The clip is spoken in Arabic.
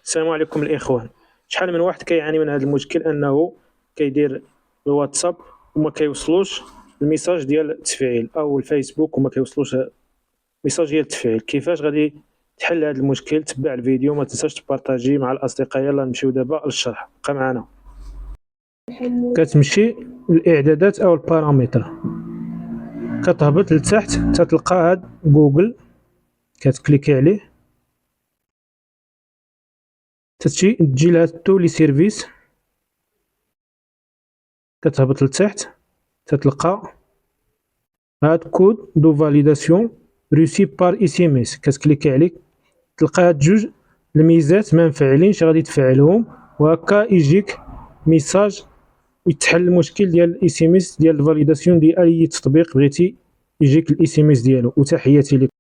السلام عليكم الاخوان. شحال من واحد كيعاني من هذا المشكل، انه كيدير الواتساب وما كيوصلوش الميساج ديال التفعيل، او الفيسبوك وما كيوصلوش ميساج ديال التفعيل. كيفاش غادي تحل هذا المشكل؟ تبع الفيديو، ما تنساش تبارطاجي مع الاصدقاء. يلا نمشيو دابا للشرح، بقى معنا. كتمشي للاعدادات او البارامتر، كتهبط لتحت تتلقى هاد جوجل، كتكليكي عليه، تجي لها تو لي سيرفيس، كتهبط لتحت تتلقى هاد كود دو فاليداسيون روسي بار اس ام اس، كتكليكي عليه تلقى هاد جوج الميزات ما مفعلينش، غادي تفعلهم وهكا يجيك ميساج يتحل المشكل ديال الاس ام اس ديال الفاليداسيون ديال اي تطبيق بغيتي يجيك الاس ام اس ديالو. وتحياتي لكم.